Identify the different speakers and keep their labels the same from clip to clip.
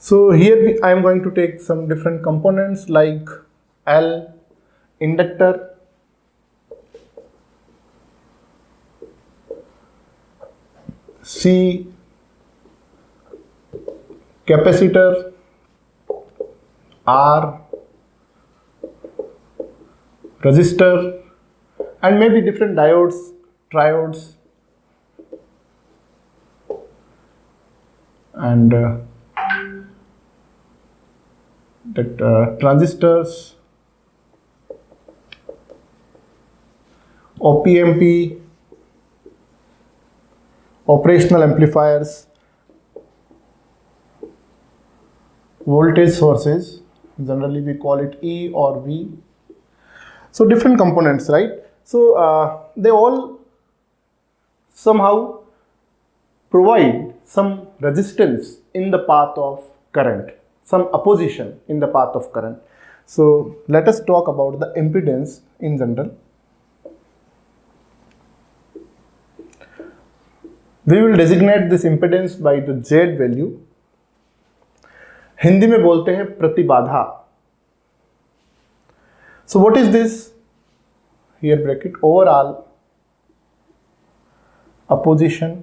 Speaker 1: So here I am going to take some different components like L, inductor, C, capacitor, R, resistor, and maybe different diodes, triodes, and transistors, OPMP, operational amplifiers, voltage sources, generally we call it E or V. So different components, right? So they all somehow provide some resistance in the path of current, some opposition in the path of current. So let us talk about the impedance in general. We will designate this impedance by the Z value. Hindi में बोलते हैं प्रतिबाधा. So what is this? Here bracket, overall opposition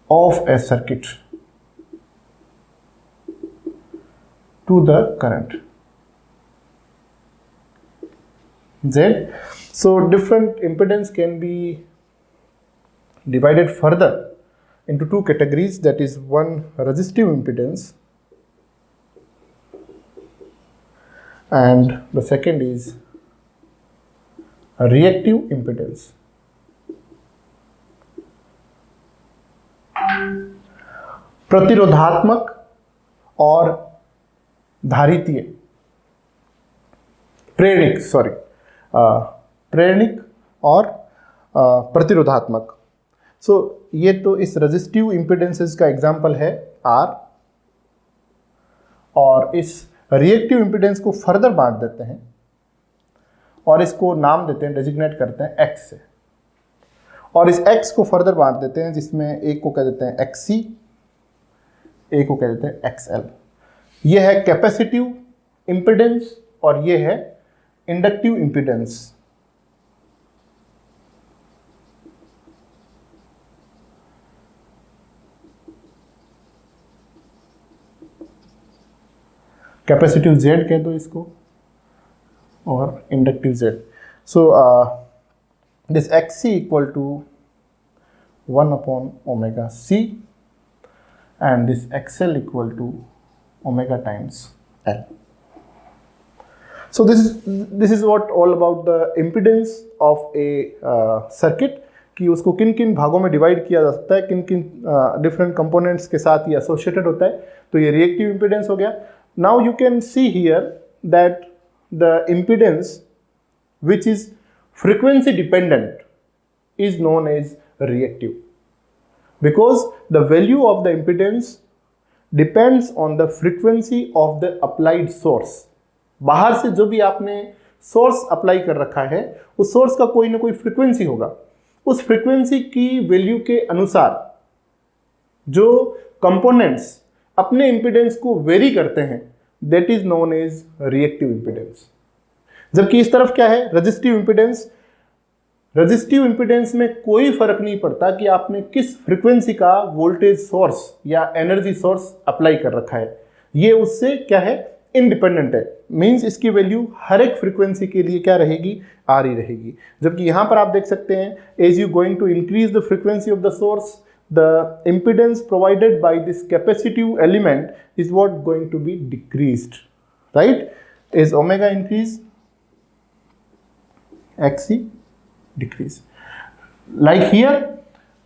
Speaker 1: of a circuit to the current Z. So different impedance can be divided further into two categories, that is one resistive impedance and the second is a reactive impedance. प्रतिरोधात्मक और धारितीय, प्रेरणिक और प्रतिरोधात्मक. सो ये तो इस resistive impedances का example है R, और इस reactive impedance को फर्दर बांट देते हैं और इसको नाम देते हैं, डेजिग्नेट करते हैं X से, और इस X को फर्दर बांट देते हैं जिसमें एक को कह देते हैं XC, एक को कह देते हैं XL. ये है कैपेसिटिव इम्पीडेंस और ये है इंडक्टिव इम्पीडेंस. कैपेसिटिव Z कह दो इसको और inductive Z. So this XC equal to 1/ωc and this XL equal to omega times L. So this is what all about the impedance of a circuit, कि उसको किन किन भागों में डिवाइड किया जा सकता है, किन किन डिफरेंट कंपोनेंट्स के साथ ये एसोसिएटेड होता है. तो ये रिएक्टिव इम्पीडेंस हो गया. Now you can see here that the impedance which is frequency dependent is known as reactive, because the value of the impedance depends on the frequency of the applied source. बाहर से जो भी आपने source apply कर रखा है उस source का कोई ना कोई फ्रीक्वेंसी होगा. उस फ्रीक्वेंसी की वैल्यू के अनुसार जो कंपोनेंट्स अपने इंपीडेंस को वेरी करते हैं, that is known as reactive impedance. जबकि इस तरफ क्या है, रजिस्टिव इंपीडेंस. रजिस्टिव इंपीडेंस में कोई फर्क नहीं पड़ता कि आपने किस फ्रीक्वेंसी का वोल्टेज सोर्स या एनर्जी सोर्स अप्लाई कर रखा है, ये उससे क्या है, इंडिपेंडेंट है. मींस इसकी वैल्यू हर एक फ्रीक्वेंसी के लिए क्या रहेगी, आर ही रहेगी. जबकि यहां पर आप देख सकते हैं, as you going to increase the frequency of the source, the impedance provided by this capacitive element is what going to be decreased, right? As omega increase, XC decrease. Like here,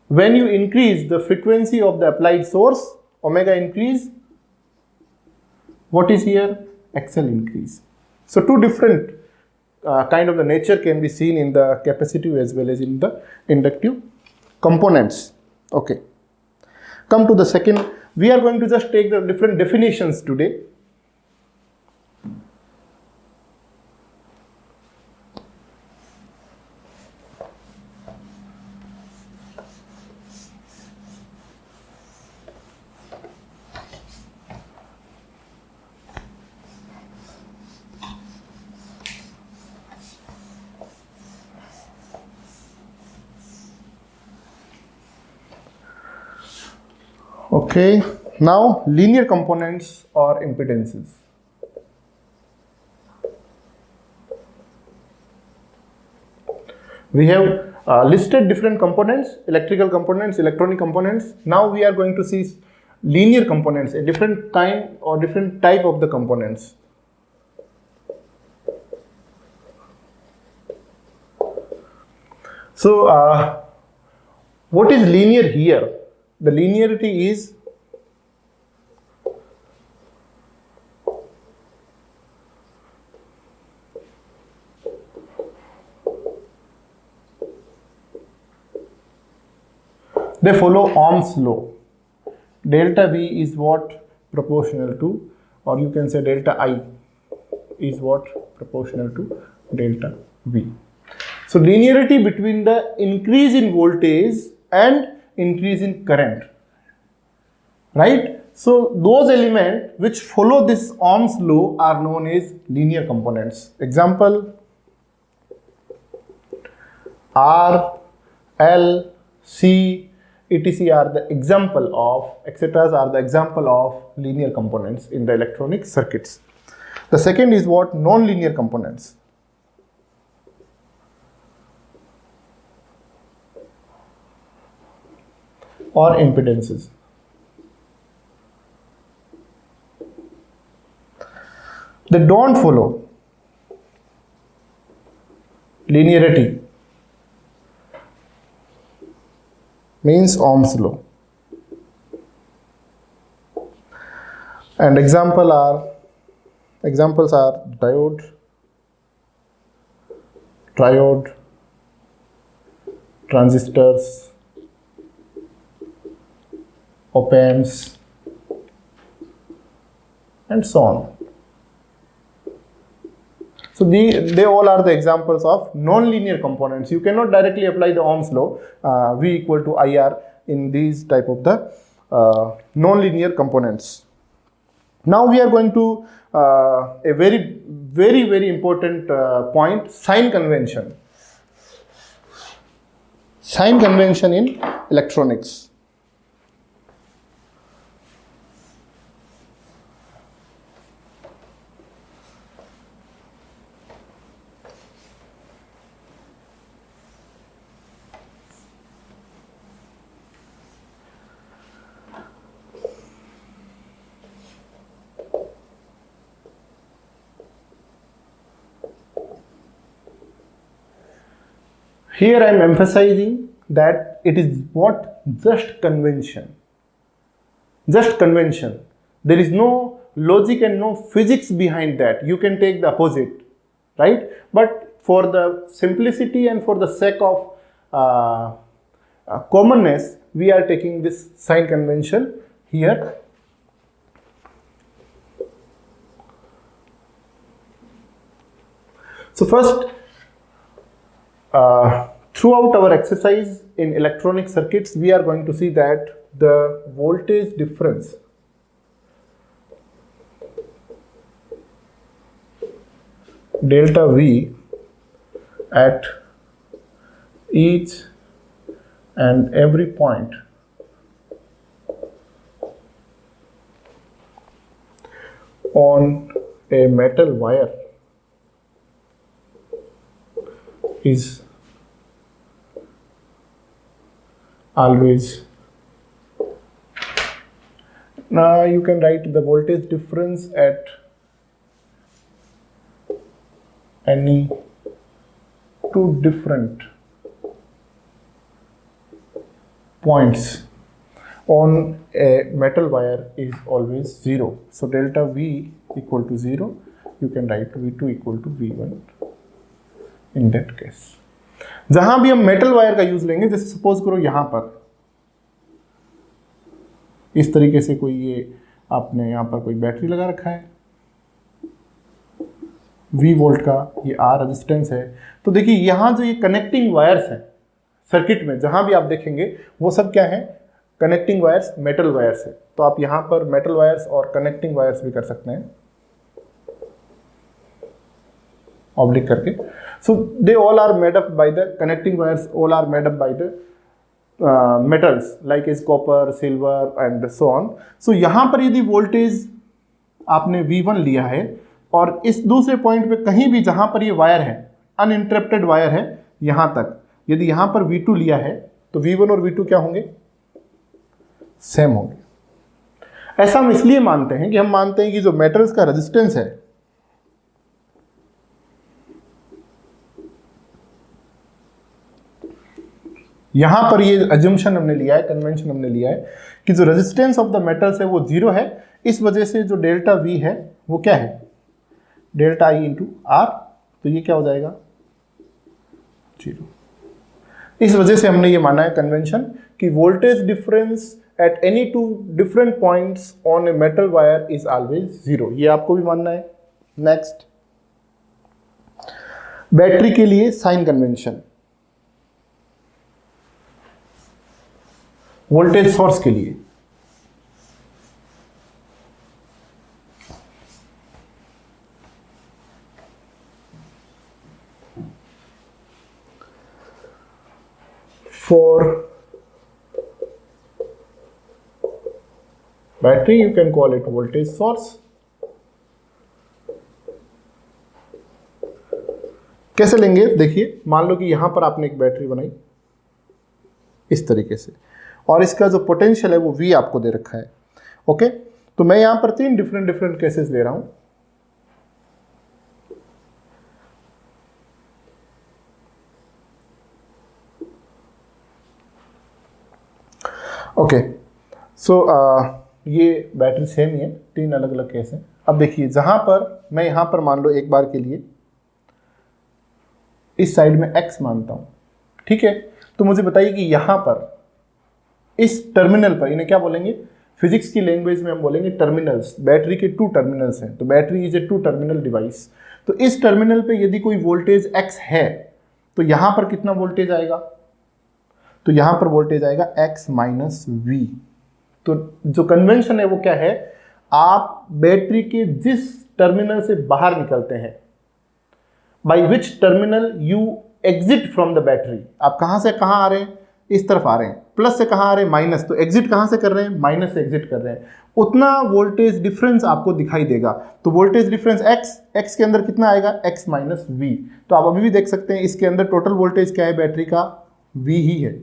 Speaker 1: when you increase the frequency of the applied source, omega increase. What is here? XL increase. So two different kind of the nature can be seen in the capacitive as well as in the inductive components. Okay, come to the second. We are going to just take the different definitions today. Okay, now linear components or impedances. We have listed different components, electrical components, electronic components. Now we are going to see linear components, a different kind or different type of the components. So what is linear here? The linearity is they follow Ohm's law. Delta V is what? Proportional to, or you can say delta I is what? Proportional to delta V. So linearity between the increase in voltage and increase in current, right? So those elements which follow this Ohm's law are known as linear components. Example: R, L, C, etc. are the example of, etc. are the example of linear components in the electronic circuits. The second is what? Non-linear components. Or impedances. They don't follow linearity, means Ohm's law. And examples are diode, triode, transistors, op-amps, and so on. So they all are the examples of non-linear components. You cannot directly apply the Ohm's law, V equal to IR, in these type of the non-linear components. Now we are going to a very important point: sign convention. Sign convention in electronics. Here I am emphasizing that it is what? Just convention. Just convention. There is no logic and no physics behind that. You can take the opposite, right? But for the simplicity and for the sake of commonness, we are taking this sign convention here. So first, throughout our exercise in electronic circuits, we are going to see that the voltage difference delta V at each and every point on a metal wire is always. Now you can write the voltage difference at any two different points on a metal wire is always 0. So delta V equal to 0. You can write V2 equal to V1 in that case. जहां भी हम metal wire का use लेंगे, जैसे suppose करो यहां पर इस तरीके से कोई ये आपने यहां पर कोई बैटरी लगा रखा है, V वोल्ट का, ये R रेजिस्टेंस है। तो देखिए यहां जो ये कनेक्टिंग वायर्स हैं सर्किट में, जहां भी आप देखेंगे वो सब क्या है? कनेक्टिंग वायर्स, मेटल वायर्स है। तो आप यहां पर मेटल वायर्स और कनेक्टिंग वायर्स भी कर सकते हैं ऑब्लिक करके। So they all are made up by the connecting wires, all are made up by the metals like is copper, silver and so on. So यहाँ पर यदि वोल्टेज आपने V1 लिया है और इस दूसरे पॉइंट पे कहीं भी जहाँ पर ये वायर है, अनइंटरप्टेड वायर है यहाँ तक, यदि यहाँ पर V2 लिया है तो V1 और V2 क्या होंगे? सेम होंगे। ऐसा हम इसलिए मानते हैं कि हम मानते हैं कि जो मेटल्स का रेजिस्टेंस है यहां पर ये अजम्पशन हमने लिया है, कन्वेंशन हमने लिया है कि जो रेजिस्टेंस ऑफ द मेटल्स है वो 0 है। इस वजह से जो डेल्टा V है वो क्या है? Delta I into R। तो ये क्या हो जाएगा? 0। इस वजह से हमने ये माना है कन्वेंशन कि voltage difference at any two different points on a metal wire is always 0। ये आपको भी मानना है। नेक्स्ट, बैटरी के लिए साइन कन्वेंशन, वोल्टेज सोर्स के लिए for battery you can call it voltage source। कैसे लेंगे? देखिए, मान लो कि यहां पर आपने एक बैटरी बनाई इस तरीके से और इसका जो पोटेंशियल है वो V आपको दे रखा है। ओके, तो मैं यहां पर 3 डिफरेंट केसेस ले रहा हूं। ओके, सो ये बैटरी सेम ही है, 3 अलग अलग केस हैं। अब देखिए, जहां पर मैं यहां पर मान लो एक बार के लिए इस साइड में X मानता हूं, ठीक है, तो मुझे बताइए कि यहां पर इस टर्मिनल पर, इन्हें क्या बोलेंगे? फिजिक्स की लैंग्वेज में हम बोलेंगे टर्मिनल्स। बैटरी के 2 टर्मिनल्स हैं, तो battery is a 2 terminal device. तो इस टर्मिनल पे यदि कोई वोल्टेज X है तो यहां पर कितना वोल्टेज आएगा? तो यहां पर वोल्टेज आएगा X माइनस V। तो जो कन्वेंशन है वो क्या है? आप बैटरी के जिस टर्मिनल से बाहर निकलते हैं, by which terminal you exit from the battery, आप कहां से कहां आ रहे हैं? इस तरफ आ रहे हैं। प्लस से कहां आ रहे हैं? माइनस। तो एग्जिट कहां से कर रहे हैं? माइनस से एग्जिट कर रहे हैं। उतना वोल्टेज डिफरेंस आपको दिखाई देगा। तो वोल्टेज डिफरेंस x के अंदर कितना आएगा? x minus V। तो आप अभी भी देख सकते हैं इसके अंदर टोटल वोल्टेज क्या है बैटरी का? V ही है।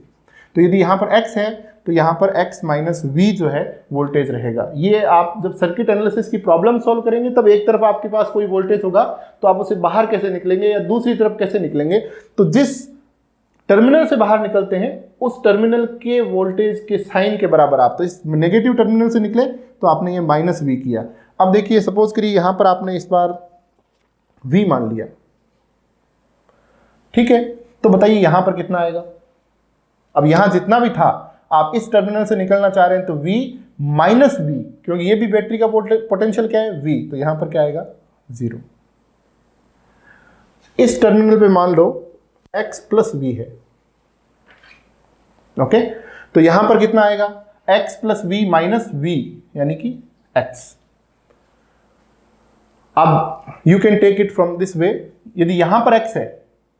Speaker 1: तो यदि यहाँ पर x है तो यहाँ पर x माइनस V जो है वोल्टेज रहेगा। ये आप जब सर्किट एनालिसिस की प्रॉब्लम सॉल्व करेंगे तब एक तरफ आपके पास कोई वोल्टेज होगा तो आप उसे बाहर कैसे निकलेंगे या दूसरी तरफ कैसे निकलेंगे? तो जिस टर्मिनल से बाहर निकलते हैं उस टर्मिनल के वोल्टेज के साइन के बराबर आप, तो इस नेगेटिव टर्मिनल से निकले तो आपने ये माइनस V किया। अब देखिए, सपोज करिए यहाँ पर आपने इस बार V मान लिया, ठीक है, तो बताइए यहाँ पर कितना आएगा? अब यहां जितना भी था, आप इस टर्मिनल से निकलना चाह रहे हैं तो V माइनस V, क्योंकि ये भी बैटरी का पोटेंशियल क्या है? V। तो यहां पर क्या आएगा? 0। इस टर्मिनल पे मान लो X प्लस V है। ओके, तो यहां पर कितना आएगा? X plus V minus V, यानी कि X। अब you can take it from this way. यदि यहां पर X है,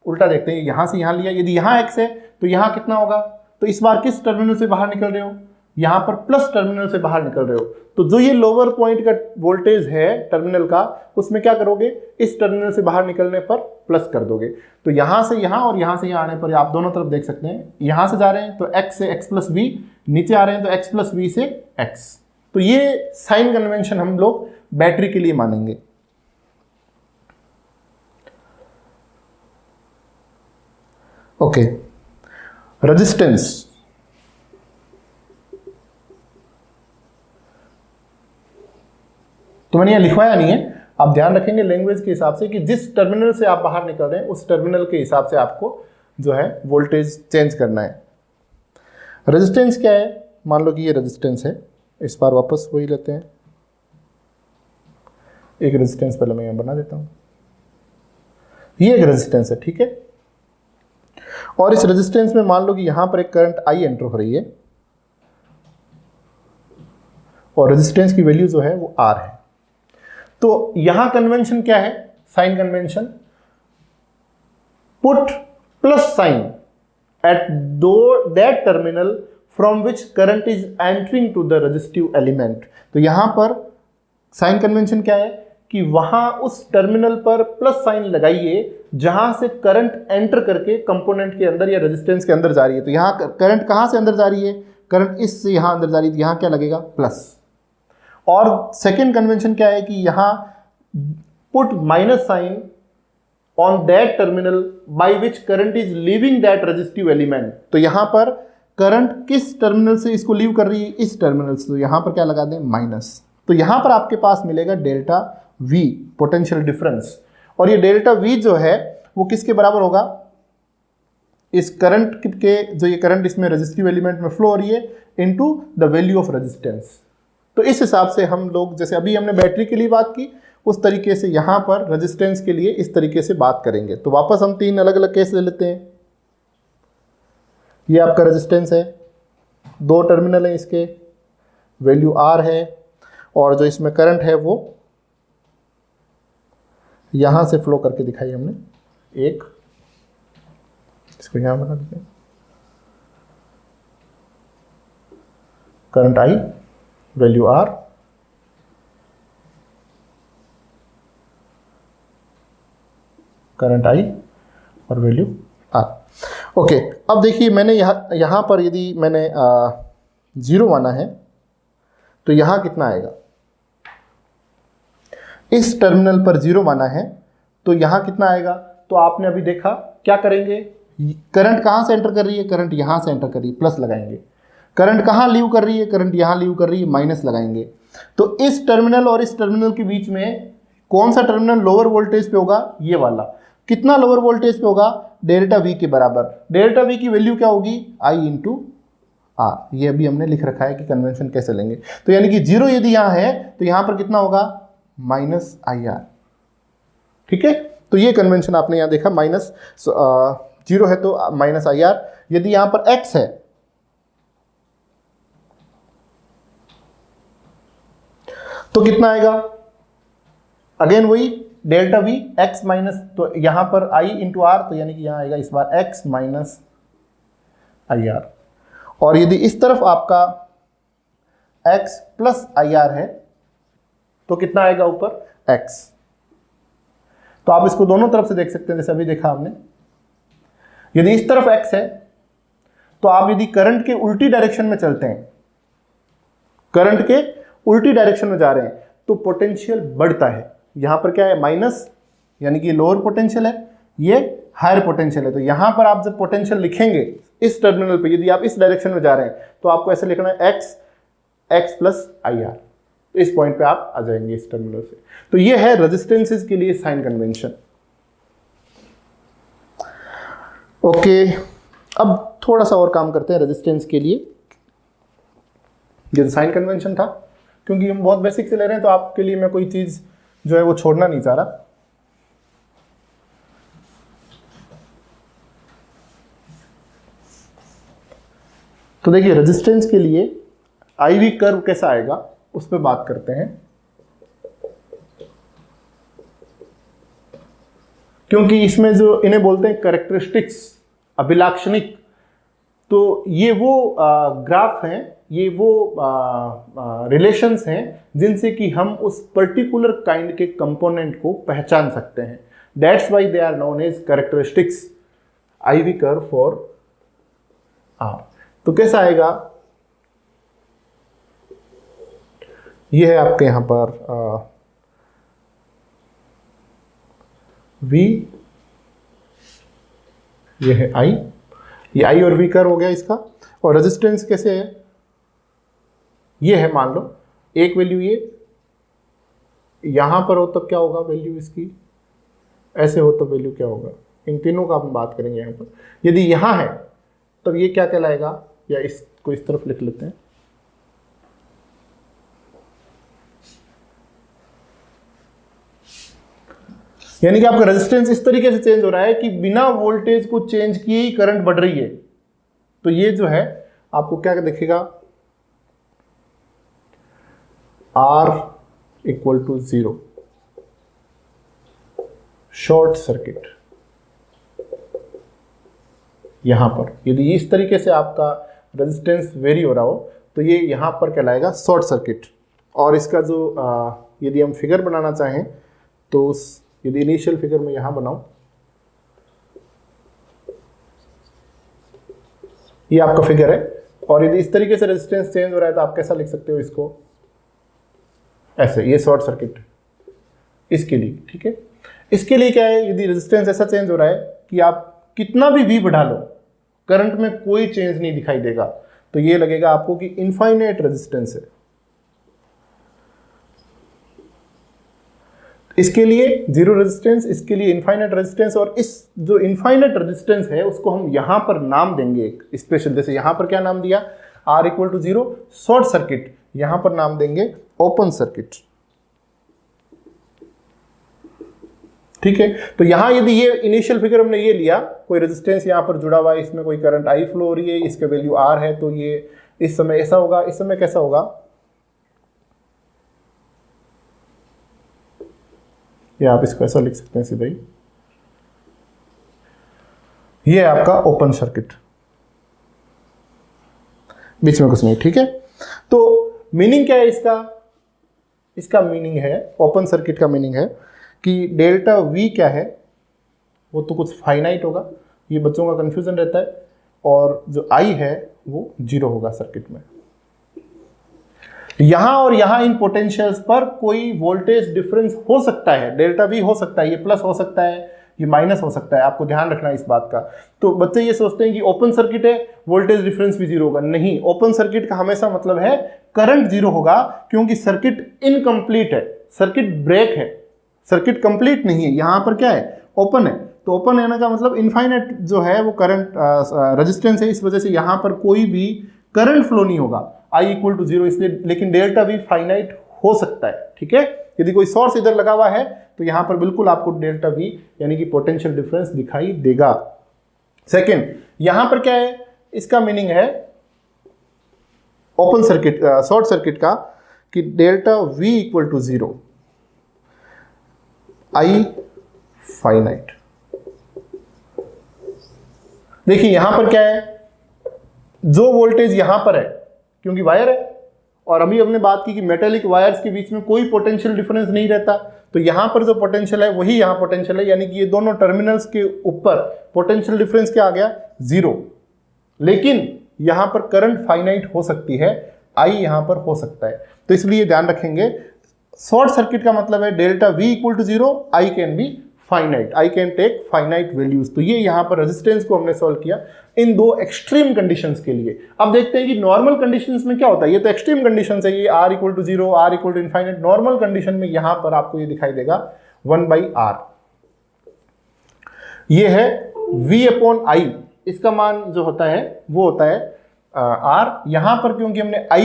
Speaker 1: उल्टा देखते हैं, यहां से यहां लिया, यदि यहां X है तो यहां कितना होगा? तो इस बार किस टर्मिनल से बाहर निकल रहे हो? यहां पर प्लस टर्मिनल से बाहर निकल रहे हो। तो जो ये लोअर पॉइंट का वोल्टेज है टर्मिनल का, उसमें क्या करोगे? इस टर्मिनल से बाहर निकलने पर प्लस कर दोगे। तो यहां से यहां और यहां से यहां आने पर आप दोनों तरफ देख सकते हैं, यहां से जा रहे हैं तो x से x प्लस V, नीचे आ रहे हैं तो x प्लस V से x। तो ये साइन कन्वेंशन हम लोग बैटरी के लिए मानेंगे। ओके, रेजिस्टेंस, तो मैंने यहां लिखवाया नहीं है, आप ध्यान रखेंगे लैंग्वेज के हिसाब से कि जिस टर्मिनल से आप बाहर निकल रहे हैं उस टर्मिनल के हिसाब से आपको जो है वोल्टेज चेंज करना है। रेजिस्टेंस क्या है? मान लो कि ये रेजिस्टेंस है, इस बार वापस वही लेते हैं, एक रेजिस्टेंस पहले मैं यहां बना देता हूं, ये एक रेजिस्टेंस है, ठीक है, और इस रेजिस्टेंस में मान लो कि यहां पर एक करंट I एंटर हो रही है और रेजिस्टेंस की वैल्यू जो है वो R है। तो यहां कन्वेंशन क्या है? Sign convention, put plus sign at that terminal from which current is entering to the resistive element। तो यहां पर साइन कन्वेंशन क्या है कि वहां उस टर्मिनल पर प्लस साइन लगाइए जहां से करंट एंटर करके कंपोनेंट के अंदर या रेजिस्टेंस के अंदर जा रही है। तो यहां करंट कहां से अंदर जा रही है, करंट इससे यहां अंदर जा रही है, तो यहां क्या लगेगा प्लस। और सेकेंड कन्वेंशन क्या है कि यहां put minus sign on that terminal by which current is leaving that resistive element. तो यहां पर करंट किस टर्मिनल से इसको लीव कर रही है, इस टर्मिनल से, तो यहां पर क्या लगा दें माइनस। तो यहां पर आपके पास मिलेगा डेल्टा वी पोटेंशियल डिफरेंस, और ये डेल्टा वी जो है वो किसके बराबर होगा, इस करंट के, जो ये करंट इसमें रेजिस्टिव एलिमेंट में फ्लो हो रही है into the value of resistance. तो इस हिसाब से हम लोग, जैसे अभी हमने बैटरी के लिए बात की, उस तरीके से यहां पर रेजिस्टेंस के लिए इस तरीके से बात करेंगे। तो वापस हम 3 अलग अलग केस ले लेते हैं। ये आपका रेजिस्टेंस है, 2 टर्मिनल है, इसके वैल्यू R है, और जो इसमें करंट है वो यहां से फ्लो करके दिखाई हमने, एक इसको यहां बना देते हैं, current I, value R, current I और वैल्यू R। ओके, अब देखिए मैंने यहाँ पर यदि मैंने 0 माना है तो यहाँ कितना आएगा, इस टर्मिनल पर 0 माना है तो यहाँ कितना आएगा। तो आपने अभी देखा, क्या करेंगे, करंट कहाँ से एंटर कर रही है, करंट यहाँ से एंटर कर रही है, प्लस लगाएंगे। करंट कहाँ लीव कर रही है, करंट यहाँ लीव कर रही है, माइनस लगाएंगे। तो इस टर्मिनल और इस टर्मिनल के बीच में कौन सा टर्मिनल लोअर वोल्टेज पे होगा, ये वाला। कितना लोअर वोल्टेज पे होगा, डेल्टा वी के बराबर। डेल्टा वी की वैल्यू क्या होगी, I इंटू आर। ये अभी हमने लिख रखा है कि कन्वेंशन कैसे लेंगे। तो यानी कि 0 यदि यहाँ है तो यहाँ पर कितना होगा, माइनस IR। ठीक है, तो ये कन्वेंशन आपने यहाँ देखा, माइनस 0 है तो माइनस IR। यदि यहाँ पर X है तो कितना आएगा, अगेन वही डेल्टा वी एक्स माइनस, तो यहां पर I इंटू आर, तो यानी कि यहां आएगा इस बार x माइनस IR। और यदि इस तरफ आपका x प्लस IR है तो कितना आएगा ऊपर, x। तो आप इसको दोनों तरफ से देख सकते हैं, जैसे अभी देखा आपने। यदि इस तरफ x है तो आप यदि करंट के उल्टी डायरेक्शन में चलते हैं, करंट के उल्टी डायरेक्शन में जा रहे हैं, तो पोटेंशियल बढ़ता है। यहां पर क्या है, माइनस, यानी कि लोअर पोटेंशियल है, ये हायर पोटेंशियल है। तो यहां पर आप जब पोटेंशियल लिखेंगे इस टर्मिनल पे, यदि आप इस डायरेक्शन में जा रहे हैं तो आपको ऐसे लिखना है x प्लस IR। तो इस पॉइंट पे आप आ जाएंगे इस टर्मिनल से। तो ये है रेजिस्टेंसेस के लिए साइन कन्वेंशन। ओके, अब थोड़ा सा और काम करते हैं रेजिस्टेंस के लिए। ये साइन कन्वेंशन था, क्योंकि हम बहुत बेसिक से ले रहे हैं तो आपके लिए मैं कोई चीज जो है वो छोड़ना नहीं चाह रहा। तो देखिए रेजिस्टेंस के लिए IV कर्व कैसा आएगा उस पर बात करते हैं, क्योंकि इसमें जो इन्हें बोलते हैं कैरेक्टरिस्टिक्स, अभिलाक्षणिक, तो ये वो ग्राफ हैं, ये वो रिलेशंस हैं जिनसे कि हम उस पर्टिकुलर काइंड के कंपोनेंट को पहचान सकते हैं। That's why they are known as characteristics IV curve for R। तो कैसा आएगा, ये है आपके यहां पर V, ये है I, ये I और V कर्व हो गया इसका। और रेजिस्टेंस कैसे है, ये है, मान लो एक वैल्यू ये यहां पर हो तब क्या होगा, वैल्यू इसकी ऐसे हो तो वैल्यू क्या होगा, इन तीनों का हम बात करेंगे यहां पर। यदि यहां है तब ये क्या कहलाएगा, या इसको इस तरफ लिख लेते हैं, यानी कि आपका रेजिस्टेंस इस तरीके से चेंज हो रहा है कि बिना वोल्टेज को चेंज किए ही करंट बढ़ रही है। तो ये जो है आपको क्या दिखेगा, R equal to 0, short circuit. यहाँ पर यदि इस तरीके से आपका रेजिस्टेंस वेरी हो रहा हो तो ये यहाँ पर कहलाएगा शॉर्ट सर्किट। और इसका जो यदि हम फिगर बनाना चाहें तो यदि इनिशियल फिगर में यहाँ बनाऊं, ये आपका फिगर है, और यदि इस तरीके से रेजिस्टेंस चेंज हो रहा है तो आप कैसा लिख सकते हो इसको, ऐसे, ये शॉर्ट सर्किट इसके लिए, ठीक है। इसके लिए क्या है, यदि रेजिस्टेंस ऐसा चेंज हो रहा है कि आप कितना भी V बढ़ा लो करंट में कोई चेंज नहीं दिखाई देगा, तो ये लगेगा आपको कि इनफाइनाइट रेजिस्टेंस है। इसके लिए जीरो रेजिस्टेंस, इसके लिए इनफाइनाइट रेजिस्टेंस, और इस जो इनफाइनाइट रेजिस्टेंस है उसको हम यहां पर नाम देंगे एक स्पेशल, जैसे यहां पर क्या नाम दिया, R = 0 शॉर्ट सर्किट, यहां पर नाम देंगे ओपन सर्किट, ठीक है। तो यहां यदि ये इनिशियल फिगर हमने ये लिया, कोई रेजिस्टेंस यहां पर जुड़ा हुआ है, इसमें कोई करंट I फ्लो हो रही है, इसका वैल्यू R है, तो ये इस समय ऐसा होगा, इस समय कैसा होगा, या आप इसको ऐसा लिख सकते हैं सीधा ही, ये है आपका ओपन सर्किट, बीच में कुछ नहीं, ठीक है। तो मीनिंग क्या है इसका, इसका मीनिंग है, ओपन सर्किट का मीनिंग है कि डेल्टा V क्या है, वो तो कुछ फाइनाइट होगा, ये बच्चों का कंफ्यूजन रहता है, और जो I है वो 0 होगा सर्किट में। यहां और यहां इन पोटेंशियल्स पर कोई वोल्टेज डिफरेंस हो सकता है, डेल्टा V हो सकता है, ये प्लस हो सकता है, ये माइनस हो सकता है, आपको ध्यान रखना है इस बात का। तो बच्चे ये सोचते हैं कि ओपन सर्किट है वोल्टेज डिफरेंस भी 0 होगा, नहीं, ओपन सर्किट का हमेशा मतलब है करंट 0 होगा, क्योंकि सर्किट इनकम्प्लीट है, सर्किट ब्रेक है, सर्किट कंप्लीट नहीं है, यहां पर क्या है, ओपन है। तो ओपन रहने का मतलब इनफाइनाइट जो है वो करंट रेजिस्टेंस है, इस वजह से यहां पर कोई भी करंट फ्लो नहीं होगा, I = 0 इसलिए, लेकिन डेल्टा V फाइनाइट हो सकता है, ठीक है। यदि कोई सोर्स इधर लगा हुआ है तो यहां पर बिल्कुल आपको डेल्टा V यानी कि पोटेंशियल डिफरेंस दिखाई देगा। सेकंड, यहां पर क्या है, इसका मीनिंग है ओपन सर्किट, शॉर्ट सर्किट का, कि डेल्टा V = 0, I फाइनाइट। देखिए यहां पर क्या है, जो वोल्टेज यहां पर है, क्योंकि वायर है, और अभी हमने बात की कि मेटेलिक वायर्स के बीच में कोई पोटेंशियल डिफरेंस नहीं रहता, तो यहां पर जो पोटेंशियल है वही यहां पोटेंशियल है, यानी कि ये दोनों टर्मिनल्स के ऊपर पोटेंशियल डिफरेंस क्या आ गया, 0। लेकिन यहां पर करंट फाइनाइट हो सकती है, I यहां पर हो सकता है, तो इसलिए ध्यान रखेंगे, शॉर्ट सर्किट का मतलब है delta V = 0, I can be finite, I can take finite values. तो ये यहां पर रेजिस्टेंस को हमने सॉल्व किया इन दो एक्सट्रीम कंडीशंस के लिए। अब देखते हैं कि नॉर्मल कंडीशंस में क्या होता है, ये तो एक्सट्रीम कंडीशंस है, ये R = 0, R = infinite. Normal condition में यहां पर आपको ये दिखाई देगा 1/R, ये है V/I, इसका मान जो होता है वो होता है R। यहां पर क्योंकि हमने I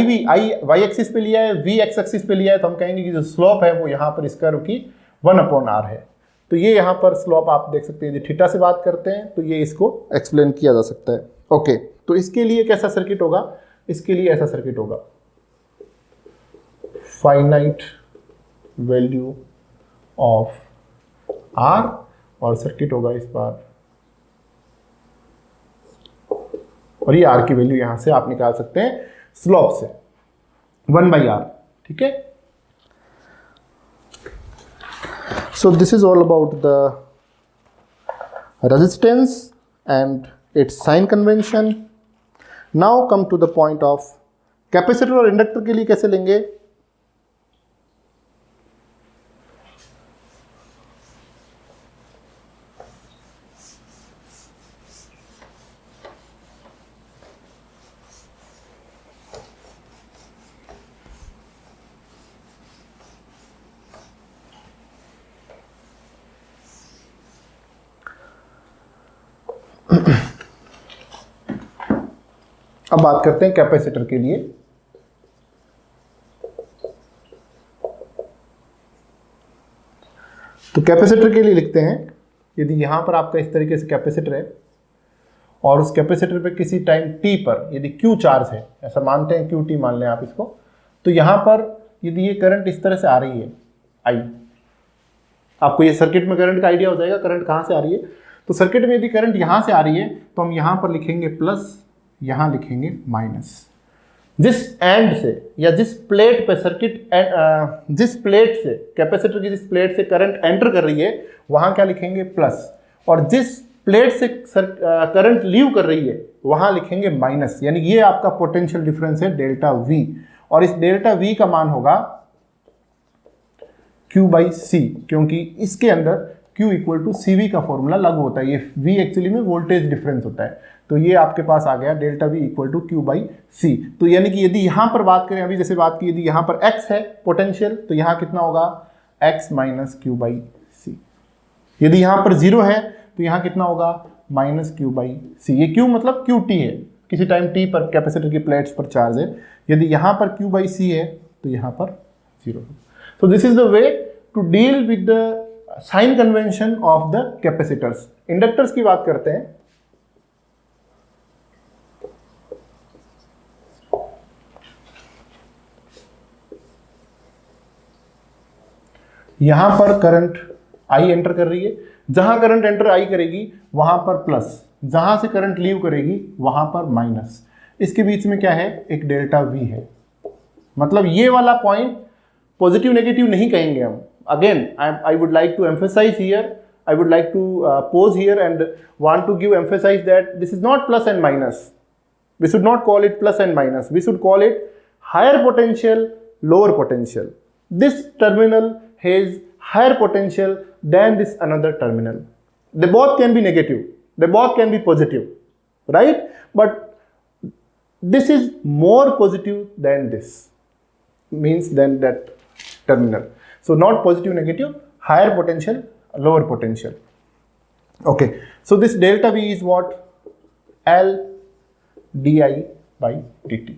Speaker 1: y एक्सिस पे लिया है, V x एक्सिस पे लिया है, तो हम कहेंगे कि जो स्लोप है वो यहां पर इसका रुकी 1/R है। तो ये यहाँ पर स्लोप आप देख सकते हैं, यदि थीटा से बात करते हैं तो ये इसको एक्सप्लेन किया जा सकता है। ओके, तो इसके लिए कैसा सर्किट होगा, इसके लिए ऐसा सर्किट होगा, फाइनाइट वैल्यू ऑफ R, और सर्किट होगा इस बार, और ये R की वैल्यू यहां से आप निकाल सकते हैं स्लोप से 1/R, ठीक है। So this is all about the resistance and its sign convention. Now come to the point of capacitor और इंडक्टर के लिए कैसे लेंगे। अब बात करते हैं कैपेसिटर के लिए। तो कैपेसिटर के लिए लिखते हैं, यदि यहां पर आपका इस तरीके से कैपेसिटर है और उस कैपेसिटर पे किसी टाइम t पर यदि q चार्ज है, ऐसा मानते हैं qt मान लें आप इसको, तो यहां पर यदि ये करंट इस तरह से आ रही है I, आपको ये सर्किट में करंट का आइडिया हो जाएगा करंट कहां से आ रही है। तो सर्किट में यदि करंट यहाँ से आ रही है तो हम यहाँ पर लिखेंगे प्लस, यहाँ लिखेंगे माइनस। जिस एंड से या जिस प्लेट पे जिस प्लेट से कैपेसिटर की जिस प्लेट से करंट एंटर कर रही है वहाँ क्या लिखेंगे प्लस, और जिस प्लेट से करंट लीव कर रही है वहाँ लिखेंगे माइनस। यानी ये आपका पोटेंशियल डिफरेंस है डेल्टा वी, और इस डेल्टा वी का मान होगा Q बाई सी, क्योंकि इसके अंदर Q equal to C V का फॉर्मूला लागू होता है। ये V एक्चुअली में वोल्टेज डिफरेंस होता है, तो ये आपके पास आ गया delta V equal to Q by C. तो यानी कि यदि यहाँ पर बात करें, अभी जैसे बात की, यदि यहाँ पर X है पोटेंशियल तो यहाँ कितना होगा X माइनस Q बाई सी। यदि यहाँ पर 0 है तो यहाँ कितना होगा माइनस Q बाई सी। ये Q मतलब QT है, किसी टाइम T पर कैपेसिटर की प्लेट्स पर चार्ज है। यदि यहाँ पर Q बाई सी है तो यहाँ पर 0 है। So this is the way to deal with the sign convention of the capacitors. Inductors की बात करते हैं। यहां पर करंट I एंटर कर रही है, जहां करंट एंटर I करेगी वहां पर प्लस, जहां से करंट लीव करेगी वहां पर माइनस। इसके बीच में क्या है, एक डेल्टा V है। मतलब ये वाला पॉइंट पॉजिटिव नेगेटिव नहीं कहेंगे हम। Again I would like to emphasize here, I would like to pause here and want to give emphasize that this is not plus and minus. We should not call it plus and minus. We should call it higher potential, lower potential. This terminal has higher potential than this another terminal. They both can be negative. They both can be positive, right? But this is more positive than this, means than that terminal. So not positive, negative, higher potential, lower potential. Okay, so this delta V is what? L di by dt.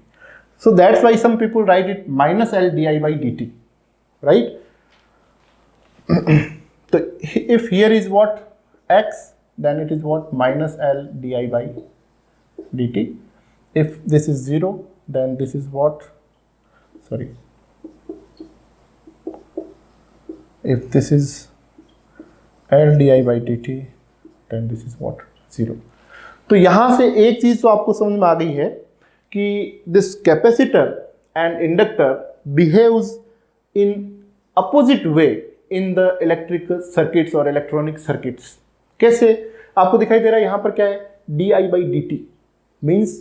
Speaker 1: So that's why some people write it minus L di by dt, right? So if here is what x, then it is what minus L di by dt. If this is 0, then this is what, sorry, if this is L di by dt, then this is what 0. तो यहां से एक चीज तो आपको समझ में आ गई है कि this capacitor and inductor behaves in opposite way in the electrical circuits और इलेक्ट्रॉनिक सर्किट्स। कैसे आपको दिखाई दे रहा है, यहां पर क्या है, di by dt means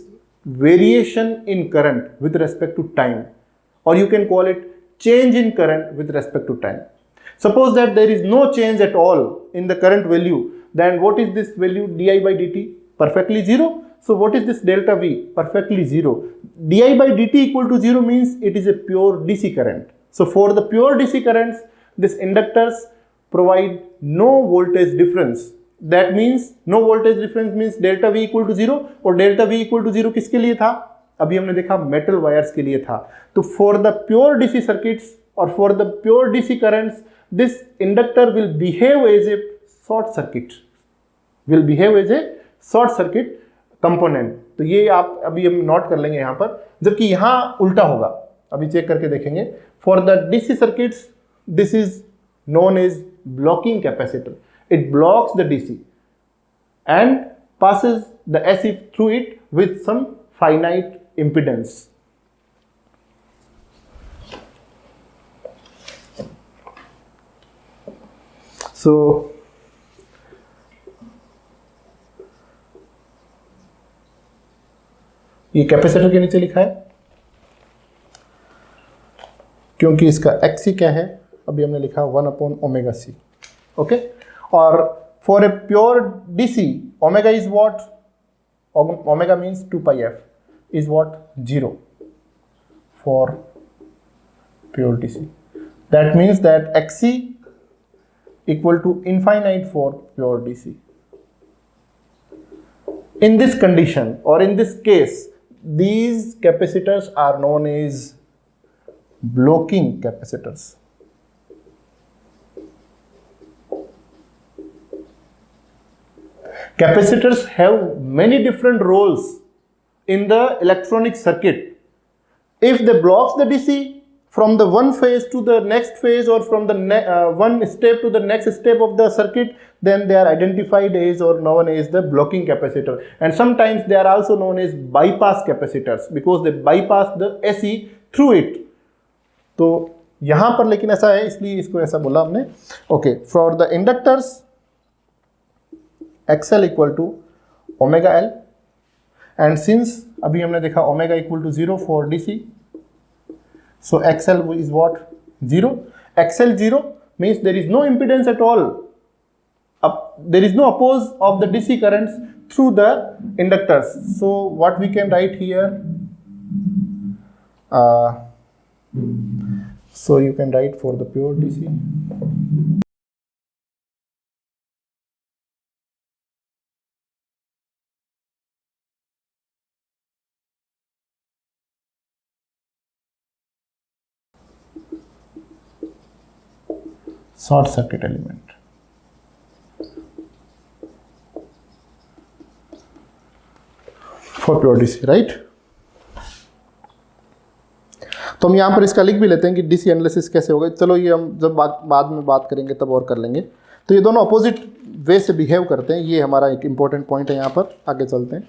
Speaker 1: variation in current with respect to time, or you can call it change in current with respect to time. Suppose that there is no change at all in the current value, then what is this value di by dt? Perfectly 0. So what is this delta V? Perfectly 0. Di by dt equal to 0 means it is a pure DC current. So for the pure DC currents, these inductors provide no voltage difference. That means no voltage difference means delta V equal to 0, और delta V equal to 0 किसके लिए था, अभी हमने देखा metal wires के लिए था। तो for the pure DC circuits or for the pure DC currents, this inductor will behave as a short circuit, will behave as a short circuit component. तो ये आप अभी हम नोट कर लेंगे यहाँ पर, जबकि यहाँ उल्टा होगा, अभी चेक करके देखेंगे। For the DC circuits this is known as blocking capacitor, it blocks the DC and passes the AC through it with some finite impedance. So ये कैपेसिटर के नीचे लिखा है क्योंकि इसका XC क्या है, अभी हमने लिखा 1/ωc, ओके। और for a pure DC omega is what, omega means 2πf is what 0 for pure DC. That means that XC equal to infinite for pure DC. In this condition or in this case, these capacitors are known as blocking capacitors. Capacitors have many different roles in the electronic circuit. If they blocks the DC from the one phase to the next phase, or from the one step to the next step of the circuit, then they are identified as or known as the blocking capacitor. And sometimes they are also known as bypass capacitors because they bypass the AC through it. तो यहाँ पर लेकिन ऐसा है, इसलिए इसको ऐसा बोला हमने. Okay, for the inductors XL equal to omega L, and since अभी हमने देखा omega equal to 0 for DC, so XL is what? 0. XL 0 means there is no impedance at all. There is no oppose of the DC currents through the inductors. So what we can write here? So you can write for the pure DC. Short circuit element. For pure DC, right? तो हम यहाँ पर इसका लिख भी लेते हैं कि डीसी एनालिसिस कैसे होगा. चलो ये हम जब बाद में बात करेंगे तब और कर लेंगे. तो ये दोनों अपोजिट वे से बिहेव करते हैं, ये हमारा एक इम्पोर्टेंट पॉइंट है. यहाँ पर आगे चलते हैं.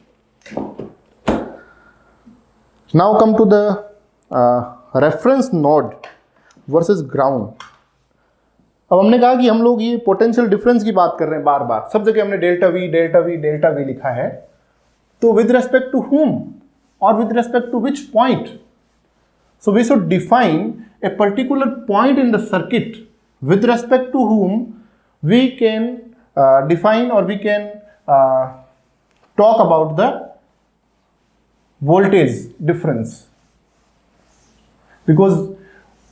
Speaker 1: Now come to the reference node versus ground. अब हमने कहा कि हम लोग ये पोटेंशियल डिफरेंस की बात कर रहे हैं बार बार, सब जगह हमने delta V delta V delta V लिखा है. तो with respect to whom or with respect to which point? So we should define a particular point in the circuit with respect to whom we can define or we can talk about the voltage difference, because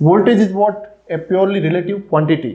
Speaker 1: voltage is what? A purely relative quantity.